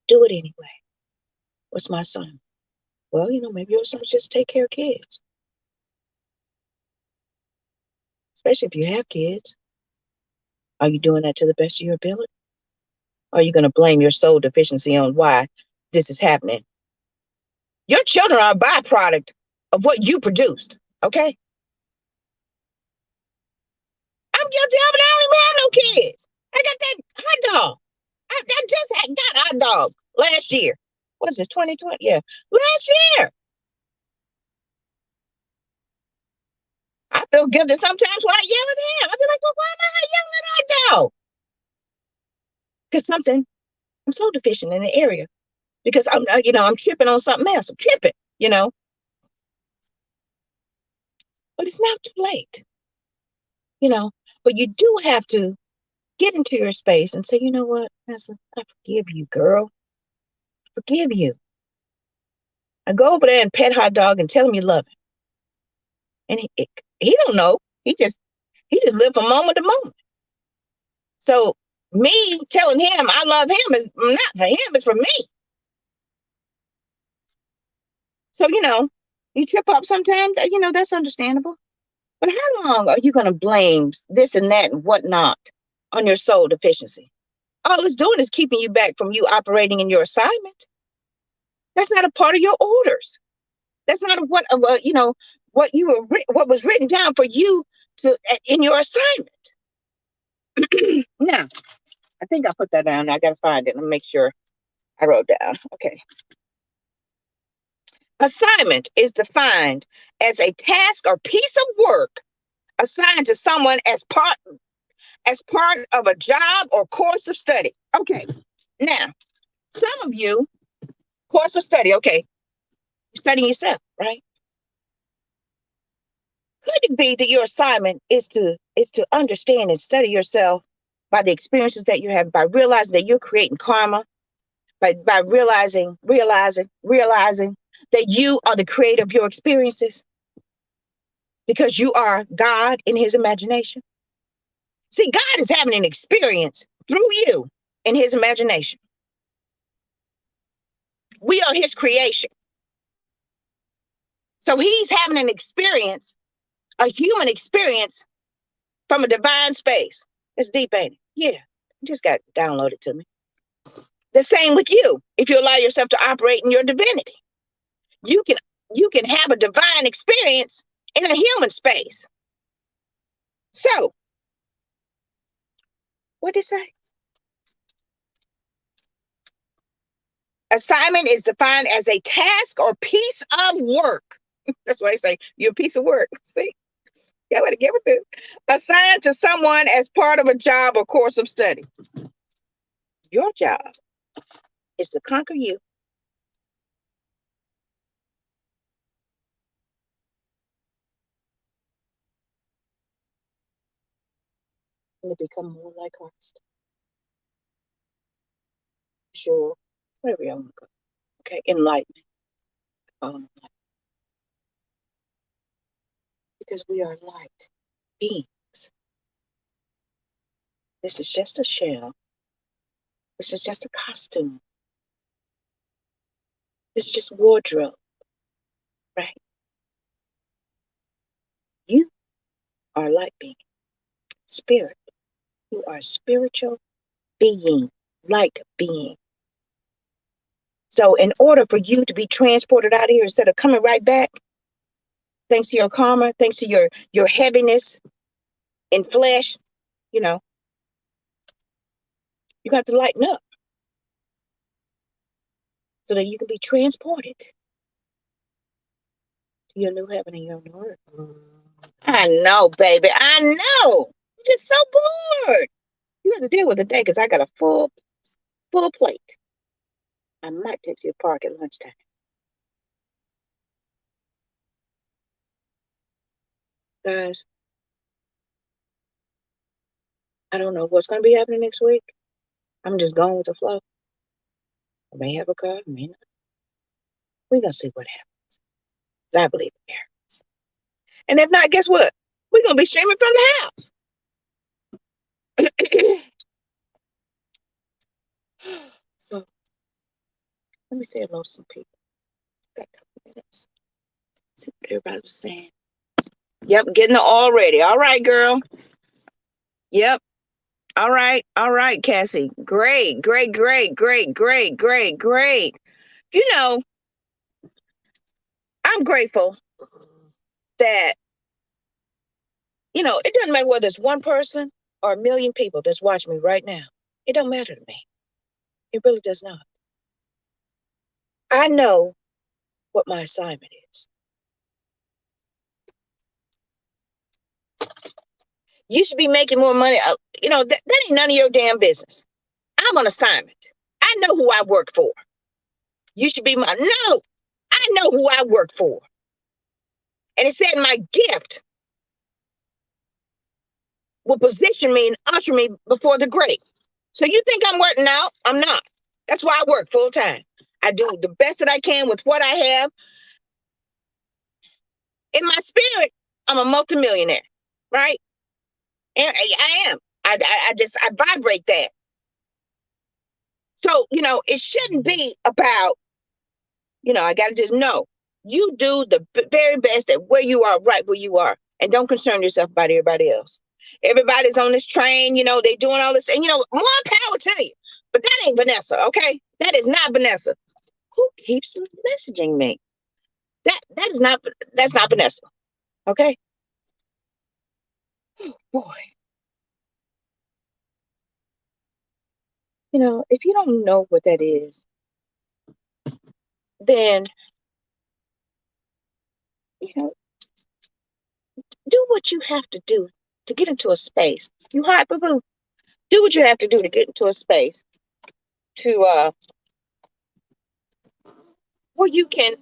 Do it anyway. What's my son? Well, maybe your son's just take care of kids. Especially if you have kids. Are you doing that to the best of your ability? Or are you going to blame your soul deficiency on why this is happening? Your children are a byproduct of what you produced. Okay? I'm guilty of it. I don't even have no kids. I got that hot dog. I just got hot dog last year. What's this, 2020? Yeah. Last year. I feel guilty sometimes when I yell at him. I be like, well, why am I yelling at hot dog? Because I'm so deficient in the area. Because I'm tripping on something else. I'm tripping, But it's not too late, But you do have to get into your space and say, you know what, Vanessa, I forgive you, girl. I forgive you. I go over there and pet hot dog and tell him you love him. And he don't know. He just live from moment to moment. So me telling him I love him is not for him, it's for me. So, you trip up sometimes, that's understandable. But how long are you going to blame this and that and whatnot on your soul deficiency? All it's doing is keeping you back from you operating in your assignment. That's not a part of your orders. That's not what was written down for you to in your assignment. Now, I think I put that down. I got to find it and make sure I wrote down. Okay. Assignment is defined as a task or piece of work assigned to someone as part of a job or course of study. Okay. Now, some of you, course of study, okay, you're studying yourself, right? Could it be that your assignment is to understand and study yourself by the experiences that you have, by realizing that you're creating karma, by realizing that you are the creator of your experiences? because you are God in his imagination. See, God is having an experience through you in his imagination. We are his creation. So he's having an experience, a human experience from a divine space. It's deep, ain't it? Yeah. Just got downloaded to me. The same with you. If you allow yourself to operate in your divinity, you can you can have a divine experience in a human space. So, what did it say? Assignment is defined as a task or piece of work. That's why I say you're a piece of work. See, you got to get with this. Assigned to someone as part of a job or course of study. Your job is to conquer you and to become more like Christ. Sure, wherever you want to go. Okay, enlightenment. Because we are light beings. This is just a shell. This is just a costume. This is just wardrobe, right? You are light being, spirit. You are spiritual being, light being. So in order for you to be transported out of here instead of coming right back, thanks to your karma, thanks to your heaviness in flesh, you know, you got to lighten up so that you can be transported to your new heaven and your new earth. I know, baby. I know. I'm just so bored. You have to deal with the day because I got a full plate. I might take you to the park at lunchtime. Guys, I don't know what's going to be happening next week. I'm just going with the flow. I may have a car, I may not. We're going to see what happens. I believe it happens. And if not, guess what? We're going to be streaming from the house. So let me say hello to some people. Got a couple minutes. See what everybody was saying. Yep, getting it all ready. All right, girl. Yep. All right, Cassie. Great, great, great, great, great, great, great. You know, I'm grateful that, it doesn't matter whether it's one person or a million people that's watching me right now. It don't matter to me. It really does not. I know what my assignment is. You should be making more money. That ain't none of your damn business. I'm on assignment. I know who I work for. You should be no, I know who I work for. And it said my gift will position me and usher me before the great. So you think I'm working out? I'm not. That's why I work full time. I do the best that I can with what I have. In my spirit, I'm a multimillionaire, right? And I am. I vibrate that. So, it shouldn't be about, I got to just know you do the very best at where you are, right where you are. And don't concern yourself about everybody else. Everybody's on this train, they doing all this. And, more power to you. But that ain't Vanessa, okay? That is not Vanessa. Who keeps messaging me? That's not Vanessa, okay? Oh, boy. If you don't know what that is, then, you know, do what you have to do to get into a space. You hot, boo boo. Do what you have to do to get into a space to where you can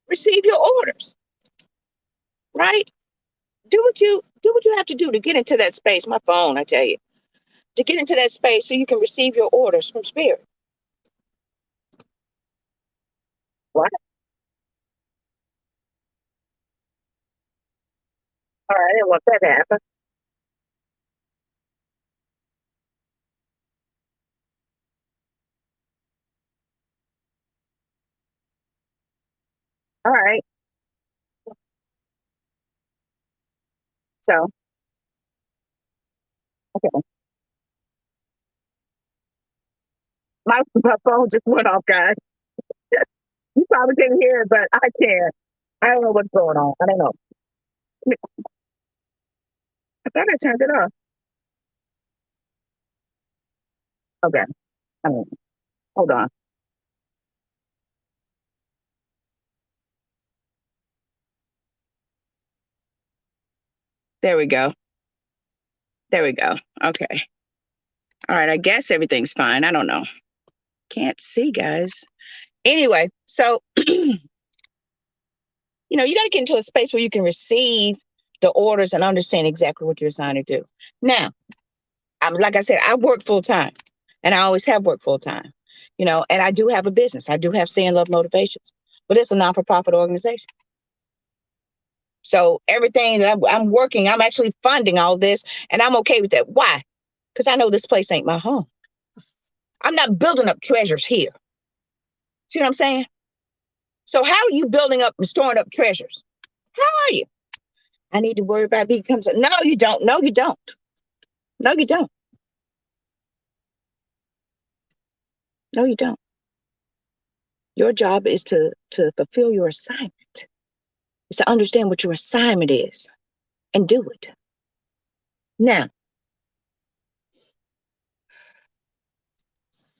receive your orders, right? Do what you have to do to get into that space. My phone, I tell you, to get into that space so you can receive your orders from spirit. Right. All right, I didn't want that to happen. All right. So, okay. My phone just went off, guys. You probably can't hear it, but I can. I don't know what's going on. I don't know. I thought I turned it off. Okay. I mean, hold on. There we go. There we go. Okay. All right. I guess everything's fine. I don't know. Can't see, guys. Anyway, so you got to get into a space where you can receive the orders and understand exactly what you're assigned to do. Now, I'm like I said, I work full time, and I always have worked full time. And I do have a business. I do have Stay in Love Motivations, but it's a non-for-profit organization. So everything that I'm working, I'm actually funding all this, and I'm okay with that. Why? Because I know this place ain't my home. I'm not building up treasures here. See what I'm saying? So how are you building up and storing up treasures? How are you? I need to worry about becomes no, you don't. No, you don't. No, you don't. No, you don't. Your job is to fulfill your assignment. Is to understand what your assignment is and do it. Now,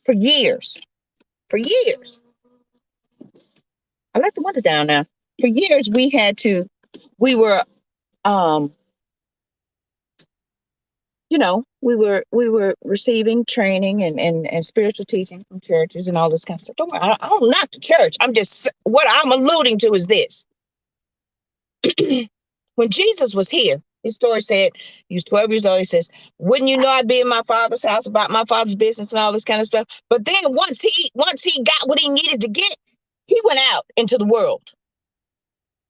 for years, for years, I let the window down now. For years, we were, um, we were receiving training and spiritual teaching from churches and all this kind of stuff. Don't worry, I don't knock the church. What I'm alluding to is this. When Jesus was here, his story said he was 12 years old. He says, "Wouldn't you know I'd be in my father's house about my father's business and all this kind of stuff?" But then once he got what he needed to get, he went out into the world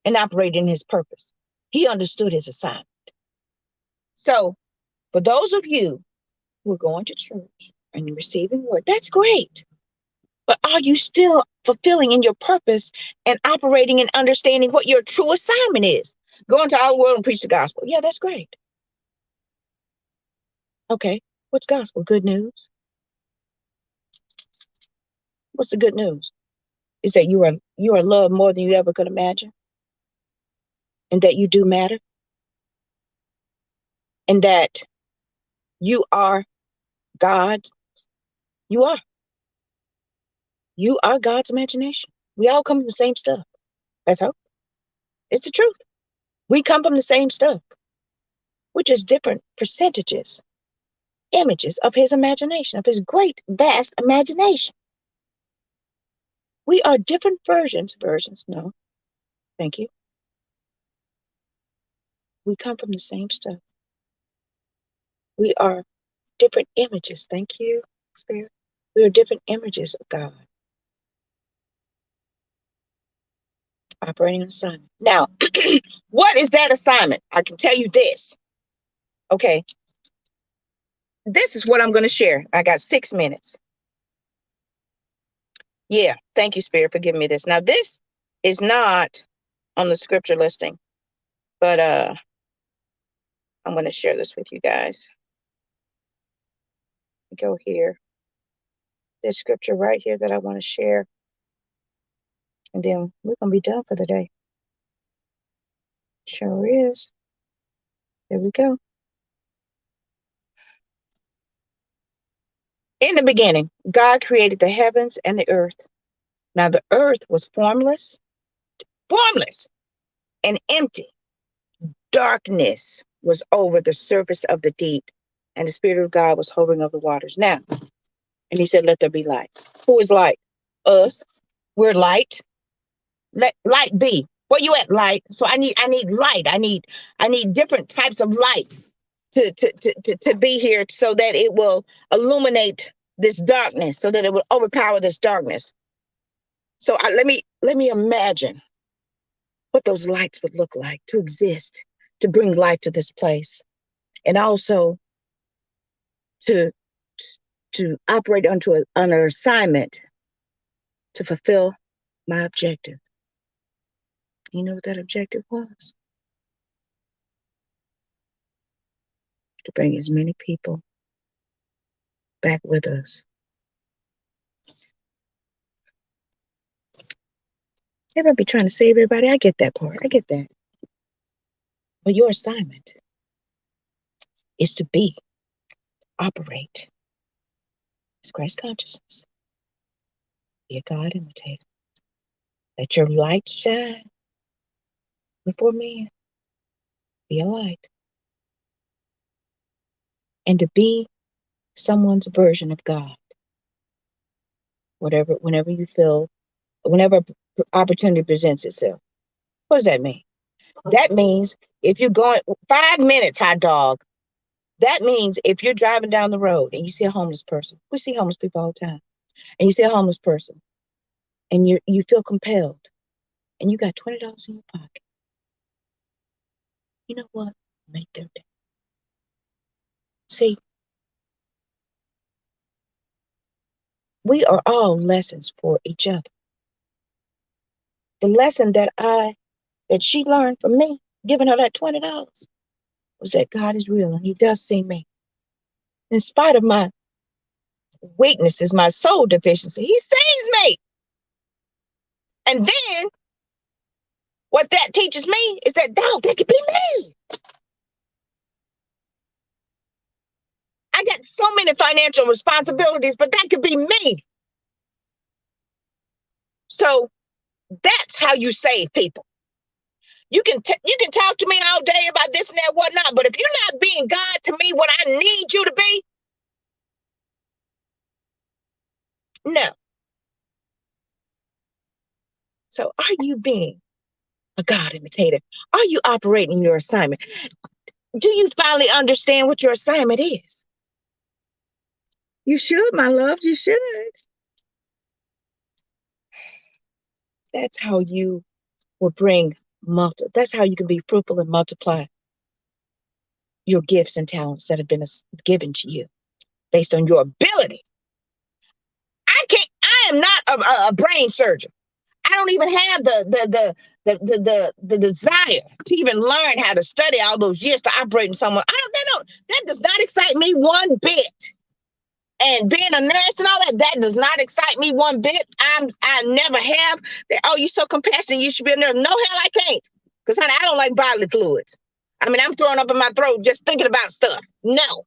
and operated in his purpose. He understood his assignment. So for those of you who are going to church and receiving word, that's great. But are you still fulfilling in your purpose and operating and understanding what your true assignment is? Go into our world and preach the gospel. Yeah, that's great. Okay, what's gospel? Good news. What's the good news? Is that you are loved more than you ever could imagine, and that you do matter, and that you are God. You are. You are God's imagination. We all come from the same stuff. That's hope. It's the truth. We come from the same stuff, which is different percentages, images of his imagination, of his great, vast imagination. We are different versions. No, thank you. We come from the same stuff. We are different images. Thank you, Spirit. We are different images of God operating an assignment. Now, what is that assignment? I can tell you this. Okay. This is what I'm going to share. I got 6 minutes. Yeah. Thank you, Spirit, for giving me this. Now, this is not on the scripture listing, but I'm going to share this with you guys. Go here. This scripture right here that I want to share. And then we're going to be done for the day. Sure is. There we go. In the beginning, God created the heavens and the earth. Now the earth was formless and empty. Darkness was over the surface of the deep, and the Spirit of God was hovering over the waters. Now, and he said, "Let there be light." Who is light? Us. We're light. Let light be. Where you at, light? So I need light. I need different types of lights to be here so that it will illuminate this darkness, so that it will overpower this darkness. So let me imagine what those lights would look like to exist. to bring life to this place, and also to operate on an assignment to fulfill my objective. You know what that objective was? To bring as many people back with us. Everybody be trying to save everybody. I get that part. I get that. But your assignment is to operate as Christ consciousness. Be a God imitator. Let your light shine before men. Be a light. And to be someone's version of God. Whenever you feel, whenever opportunity presents itself. What does that mean? That means if you're going 5 minutes, hot dog. That means if you're driving down the road and you see a homeless person, we see homeless people all the time, and you see a homeless person, and you feel compelled, and you got $20 in your pocket. You know what? Make their day. See, we are all lessons for each other. The lesson that she learned from me, giving her that $20, was that God is real and He does see me. In spite of my weaknesses, my soul deficiency, He sees me. And then what that teaches me is that, dog, that could be me. I got so many financial responsibilities, but that could be me. So that's how you save people. You can talk to me all day about this and that, whatnot, but if you're not being God to me, what I need you to be, no. So are you being a God imitator? Are you operating your assignment? Do you finally understand what your assignment is? You should, my love. You should. That's how you will that's how you can be fruitful and multiply your gifts and talents that have been given to you based on your ability. I am not a brain surgeon. I don't even have the desire to even learn how to study all those years to operate in someone. That does not excite me one bit. And being a nurse and all that does not excite me one bit. I never have. Oh, you're so compassionate, you should be a nurse. No, hell, I can't. Because, honey, I don't like bodily fluids. I mean, I'm throwing up in my throat just thinking about stuff. No.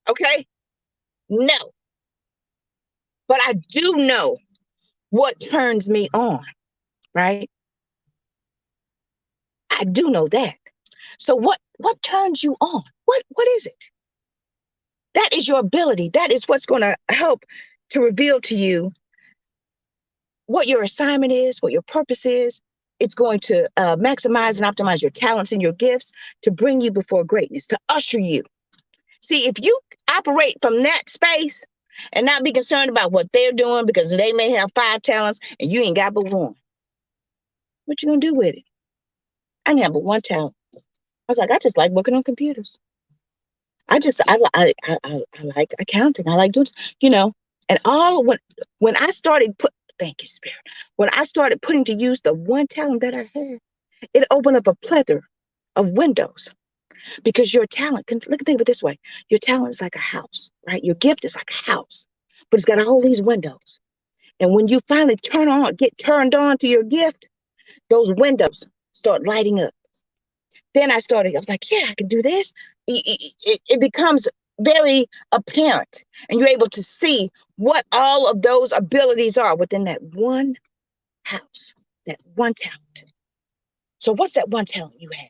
Okay? No. But I do know what turns me on, right? I do know that. So what turns you on? What is it? That is your ability. That is what's going to help to reveal to you what your assignment is, what your purpose is. It's going to maximize and optimize your talents and your gifts to bring you before greatness, to usher you. See, if you operate from that space and not be concerned about what they're doing because they may have 5 talents and you ain't got but one, what you gonna do with it? I didn't have but one talent. I was like, I just like working on computers. I like accounting. I like doing, and all when I started thank you, Spirit. When I started putting to use the one talent that I had, it opened up a plethora of windows because your talent think of it this way. Your talent is like a house, right? Your gift is like a house, but it's got all these windows. And when you finally get turned on to your gift, those windows start lighting up. Then I was like, yeah, I can do this. It becomes very apparent, and you're able to see what all of those abilities are within that one house, that one talent. So what's that one talent you have?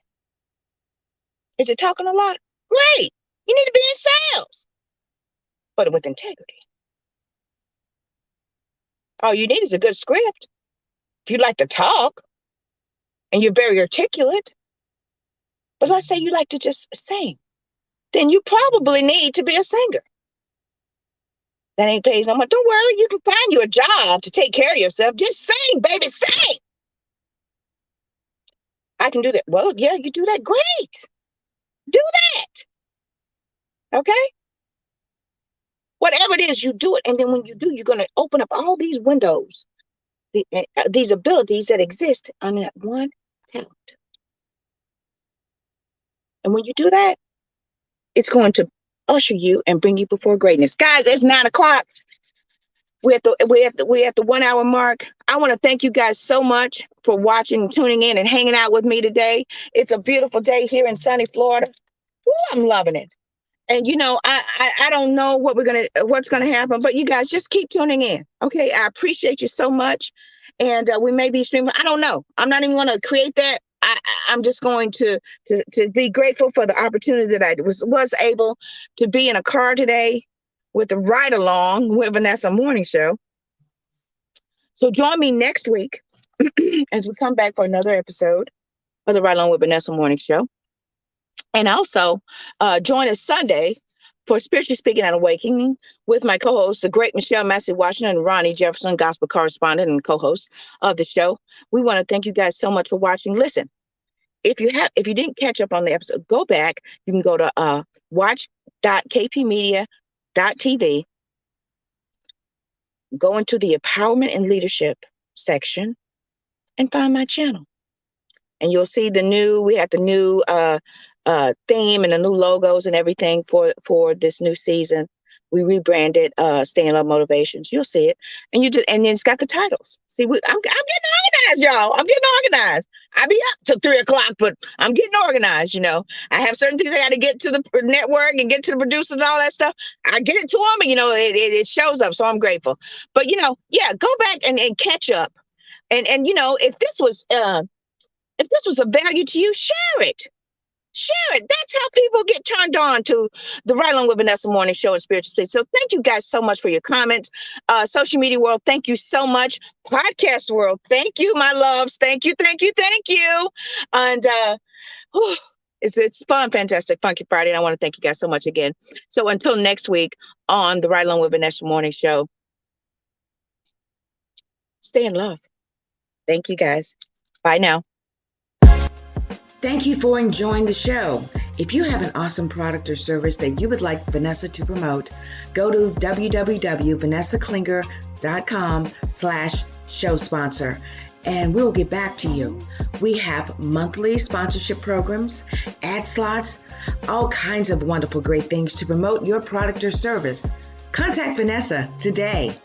Is it talking a lot? Great. You need to be in sales, but with integrity. All you need is a good script. If you like to talk and you're very articulate, but let's say you like to just sing, then you probably need to be a singer. That ain't pays no much. Don't worry, you can find you a job to take care of yourself. Just sing, baby, sing. I can do that. Well, yeah, you do that. Great. Do that. Okay? Whatever it is, you do it. And then when you do, you're going to open up all these windows, these abilities that exist on that one talent. And when you do that, it's going to usher you and bring you before greatness. Guys, it's 9 o'clock. We're at the 1 hour mark. I want to thank you guys so much for watching, tuning in, and hanging out with me today. It's a beautiful day here in sunny Florida. Ooh, I'm loving it. And I don't know what's gonna happen, but you guys just keep tuning in. Okay, I appreciate you so much. And we may be streaming. I don't know. I'm not even going to create that. I'm just going to be grateful for the opportunity that I was able to be in a car today with the ride along with Vanessa Morning Show. So join me next week as we come back for another episode of the Ride Along with Vanessa Morning Show. And also join us Sunday for Spiritually Speaking and Awakening with my co-hosts, the great Michelle Massey Washington and Ronnie Jefferson, gospel correspondent and co-host of the show. We want to thank you guys so much for watching. Listen, if you didn't catch up on the episode, go back. You can go to watch.kpmedia.tv, go into the Empowerment and Leadership section, and find my channel. And you'll see we had the new theme and the new logos and everything for this new season. We rebranded Stay in Love Motivations. You'll see it. And then it's got the titles. See, I'm getting organized, y'all. I'm getting organized. I be up till 3 o'clock, but I'm getting organized, I have certain things I got to get to the network and get to the producers and all that stuff. I get it to them and, it shows up. So I'm grateful. But, go back and catch up. And if this was of value to you, share it. Share it. That's how people get turned on to the Right Along with Vanessa Morning Show and Spiritual Space. So thank you guys so much for your comments. Social media world, thank you so much. Podcast world, thank you, my loves. Thank you, thank you, thank you. And it's fun, fantastic, funky Friday. And I want to thank you guys so much again. So until next week on the Right Along with Vanessa Morning Show, stay in love. Thank you guys. Bye now. Thank you for enjoying the show. If you have an awesome product or service that you would like Vanessa to promote, go to www.vanessaklinger.com/show sponsor and we'll get back to you. We have monthly sponsorship programs, ad slots, all kinds of wonderful, great things to promote your product or service. Contact Vanessa today.